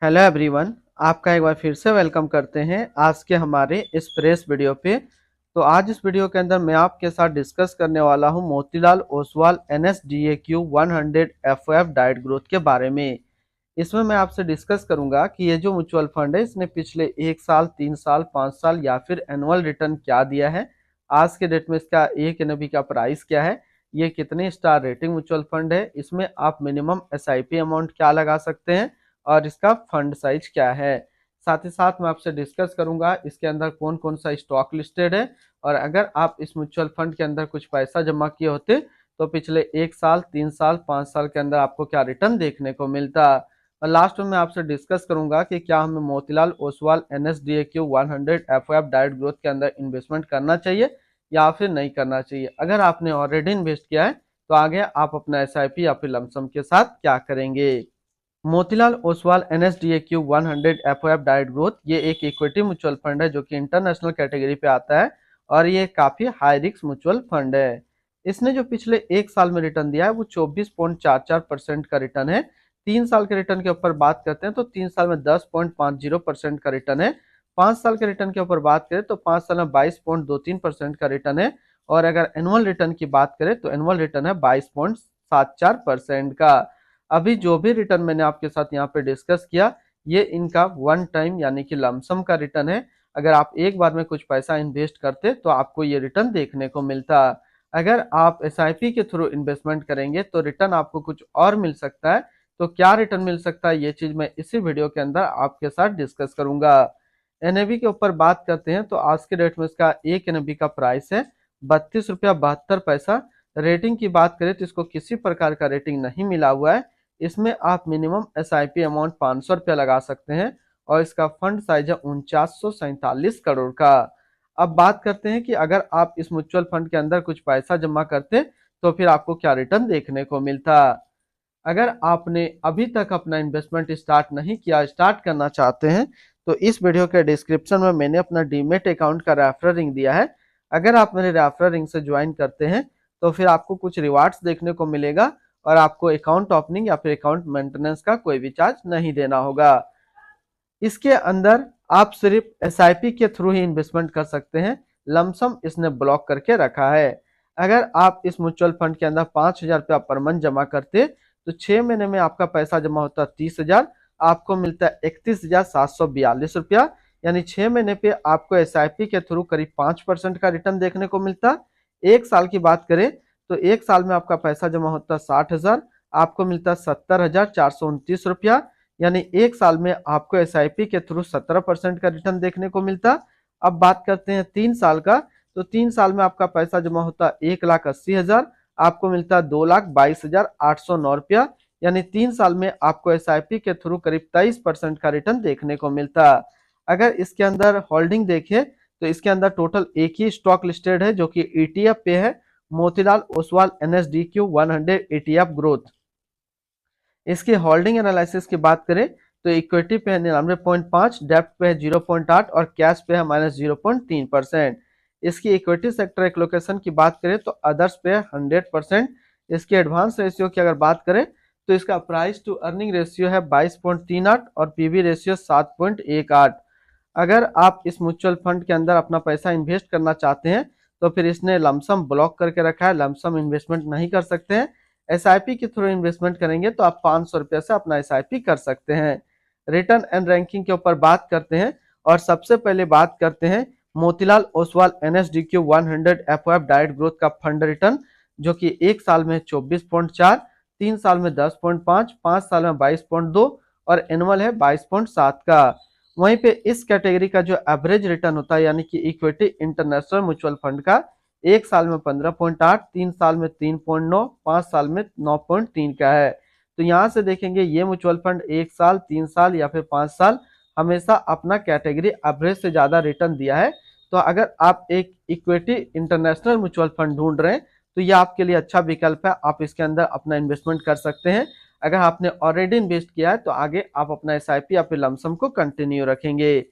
Hello everyone. आपका एक बार फिर से वेलकम करते हैं आज के हमारे इस फ्रेश वीडियो पे। तो आज इस वीडियो के अंदर मैं आपके साथ डिस्कस करने वाला हूं Motilal Oswal NSDAQ 100 FOF diet growth के बारे में। इसमें मैं आपसे डिस्कस करूंगा कि ये जो म्यूचुअल फंड है इसने पिछले 1 साल, 3 साल, 5 साल या फिर एनुअल रिटर्न क्या दिया है, आज के डेट में इसका एक एनएबी का प्राइस क्या है, ये कितने स्टार रेटिंग म्यूचुअल फंड है, इसमें आप मिनिमम SIP अमाउंट क्या लगा सकते हैं और इसका फंड साइज क्या है। साथ ही साथ मैं आपसे डिस्कस करूंगा इसके अंदर कौन कौन सा स्टॉक लिस्टेड है और अगर आप इस म्यूचुअल फंड के अंदर कुछ पैसा जमा किए होते तो पिछले 1 साल, 3 साल, 5 साल के अंदर आपको क्या रिटर्न देखने को मिलता। और लास्ट में मैं आपसे डिस्कस करूंगा कि क्या हमें Motilal Oswal NSDAQ 100 FOF diet growth के अंदर इन्वेस्टमेंट करना चाहिए या फिर नहीं करना चाहिए। अगर आपने ऑलरेडी इन्वेस्ट किया है तो आगे आप अपना SIP या फिर लमसम के साथ क्या करेंगे। Motilal Oswal NSDAQ 100 FOF diet growth ये एक इक्विटी म्यूचुअल फंड है जो कि इंटरनेशनल कैटेगरी पे आता है और ये काफी हाई रिस्क म्यूचुअल फंड है। इसने जो पिछले 1 साल में रिटर्न दिया है वो 24.44% का रिटर्न है। 3 साल के रिटर्न के ऊपर बात करते हैं तो 3 साल में 10.50% का रिटर्न है। 5 साल के रिटर्न के ऊपर बात करें तो 5 साल में 22.23% का रिटर्न है। और अगर एनुअल रिटर्न की बात करें तो एनुअल रिटर्न है 22.74% का। अभी जो भी रिटर्न मैंने आपके साथ यहाँ पे डिस्कस किया ये इनका वन टाइम यानी कि लमसम का रिटर्न है। अगर आप एक बार में कुछ पैसा इन्वेस्ट करते तो आपको ये रिटर्न देखने को मिलता। अगर आप SIP के थ्रू इन्वेस्टमेंट करेंगे तो रिटर्न आपको कुछ और मिल सकता है। तो क्या रिटर्न मिल सकता है ये चीज मैं इसी वीडियो के अंदर आपके साथ डिस्कस करूंगा। NAV के ऊपर बात करते हैं तो आज के डेट में इसका एक NAV का प्राइस है 32 रुपया 72 पैसा। रेटिंग की बात करें तो इसको किसी प्रकार का रेटिंग नहीं मिला हुआ है। इसमें आप मिनिमम SIP अमाउंट 500 रुपया लगा सकते हैं और इसका फंड साइज है 4947 करोड़ का। अब बात करते हैं कि अगर आप इस म्यूचुअल फंड के अंदर कुछ पैसा जमा करते तो फिर आपको क्या रिटर्न देखने को मिलता। अगर आपने अभी तक अपना इन्वेस्टमेंट स्टार्ट नहीं किया, स्टार्ट करना चाहते हैं तो इस वीडियो के डिस्क्रिप्शन में मैंने अपना डीमेट अकाउंट का रेफरल लिंक दिया है। अगर आप मेरे रेफरल लिंक से ज्वाइन करते हैं तो फिर आपको कुछ रिवार्ड्स देखने को मिलेगा और आपको अकाउंट ओपनिंग या फिर अकाउंट मेंटेनेंस का कोई भी चार्ज नहीं देना होगा। इसके अंदर आप सिर्फ SIP के थ्रू ही इन्वेस्टमेंट कर सकते हैं। लमसम इसने ब्लॉक करके रखा है। अगर आप इस म्यूचुअल फंड के अंदर 5,000 रुपया पर मंथ जमा करते तो 6 महीने में आपका पैसा जमा होता 30,000, आपको मिलता है 31,742 रुपया। यानी 6 महीने पे आपको SIP के थ्रू करीब 5% का रिटर्न देखने को मिलता। 1 साल की बात करें तो 1 साल में आपका पैसा जमा होता 60,000, आपको मिलता 70,429 रुपया। यानी 1 साल में आपको SIP के थ्रू 17% का रिटर्न देखने को मिलता। अब बात करते हैं 3 साल का तो 3 साल में आपका पैसा जमा होता 1,80,000, आपको मिलता 2,22,809 रुपया। यानी 3 साल में आपको SIP के थ्रू करीब 23% का रिटर्न देखने को मिलता। अगर इसके अंदर होल्डिंग देखें तो इसके अंदर टोटल एक ही स्टॉक लिस्टेड है जो कि ETF पे है, Motilal Oswal NSDAQ 100 ETF growth. इसकी होल्डिंग एनालिसिस की बात करें तो इक्विटी पे है 99.5, डेप्ट पे है 0.8 और कैश पे है -0.3%। इसकी इक्विटी सेक्टर एलोकेशन की बात करें तो अदर्स पे है 100%। इसकी एडवांस रेशियो की अगर बात करें तो इसका प्राइस टू अर्निंग रेशियो है 22.38 और PB रेशियो 7.18। अगर आप इस म्यूचुअल फंड के अंदर अपना पैसा इन्वेस्ट करना चाहते हैं तो फिर इसने लमसम ब्लॉक करके रखा है, लमसम इन्वेस्टमेंट नहीं कर सकते हैं। SIP के थ्रू इन्वेस्टमेंट करेंगे तो आप 500 रुपये से अपना SIP कर सकते हैं। रिटर्न एंड रैंकिंग के ऊपर बात करते हैं और सबसे पहले बात करते हैं Motilal Oswal NSDAQ 100 FOF diet growth का फंड रिटर्न, जो कि 1 साल में 24.4, 3 साल में 10.5, 5 साल में 22.2 और एनुअल है 22.7 का। वहीं पे इस कैटेगरी का जो एवरेज रिटर्न होता है यानी कि इक्विटी इंटरनेशनल म्यूचुअल फंड का 1 साल में 15.8, 3 साल में 3.9, 5 साल में 9.3 का है। तो यहाँ से देखेंगे ये म्यूचुअल फंड 1 साल, 3 साल या फिर 5 साल हमेशा अपना कैटेगरी एवरेज से ज्यादा रिटर्न दिया है। तो अगर आप एक इक्विटी इंटरनेशनल म्यूचुअल फंड ढूंढ रहे हैं तो ये आपके लिए अच्छा विकल्प है, आप इसके अंदर अपना इन्वेस्टमेंट कर सकते हैं। अगर आपने ऑलरेडी इन्वेस्ट किया है तो आगे आप अपना SIP या फिर लमसम को कंटिन्यू रखेंगे।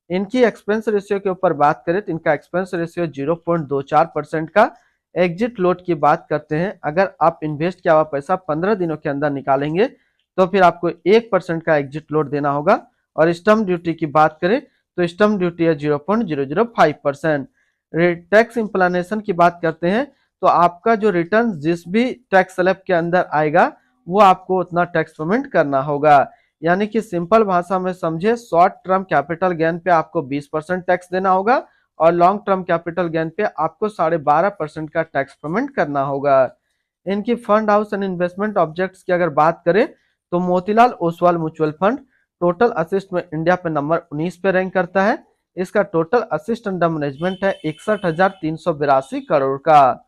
इनकी एक्सपेंस रेशियो के ऊपर बात करें तो इनका एक्सपेंस रेशियो 0.24% का। एग्जिट लोड की बात करते हैं, अगर आप इन्वेस्ट किया हुआ पैसा 15 दिनों के अंदर निकालेंगे तो फिर आपको 1% का एग्जिट लोड देना होगा। और स्टम्प ड्यूटी की बात करें तो स्टम्प ड्यूटी है 0.005%। टैक्स इम्प्लानेशन की बात करते हैं तो आपका जो रिटर्न जिस भी टैक्स स्लैब के अंदर आएगा वो आपको उतना टैक्स पेमेंट करना होगा। यानी कि सिंपल भाषा में समझे, शॉर्ट टर्म कैपिटल गेन पे आपको 20% टैक्स देना होगा और लॉन्ग टर्म कैपिटल गेन पे आपको 12.5% का टैक्स पेमेंट करना होगा। इनकी fund house and investment objects की अगर बात करें तो Motilal Oswal mutual fund total assist में इंडिया पे नंबर 19 पे रैंक करता है। इसका टोटल असिस्ट अंडर मैनेजमेंट है 61,382 करोड़ का।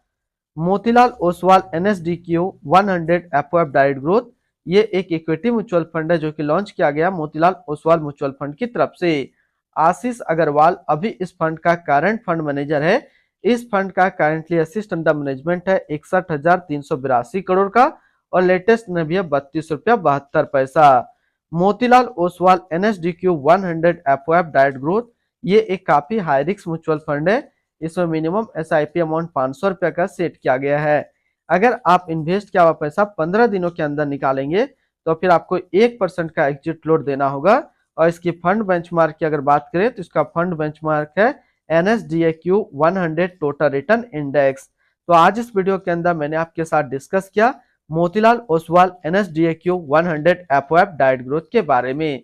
Motilal Oswal NSDQ 100 FOF direct growth, ये एक इक्विटी म्यूचुअल फंड है जो कि लॉन्च किया गया मोतीलाल ओसवाल म्यूचुअल फंड की तरफ से। आशीष अग्रवाल अभी इस फंड का करंट फंड मैनेजर है। इस फंड का करंटली असिस्ट अंडर मैनेजमेंट है 61,382 करोड़ का और लेटेस्ट में भी है 32 रुपया 72 पैसा। Motilal Oswal NSDQ 100 FOF direct growth, ये एक काफी हाई रिस्क म्यूचुअल फंड है। इसमें मिनिमम SIP अमाउंट 500 रुपया का सेट किया गया है। अगर आप इन्वेस्ट किया हुआ पैसा 15 दिनों के अंदर निकालेंगे तो फिर आपको 1% का एग्जिट लोड देना होगा। और इसकी फंड बेंचमार्क की अगर बात करें तो इसका फंड बेंचमार्क है NSDAQ 100 टोटल रिटर्न इंडेक्स। तो आज इस वीडियो के अंदर मैंने आपके साथ डिस्कस किया Motilal Oswal NSDAQ 100 FOF direct growth के बारे में।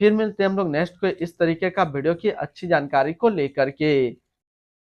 फिर मिलते हैं हम लोग नेक्स्ट को इस तरीके का वीडियो की अच्छी जानकारी को लेकर के।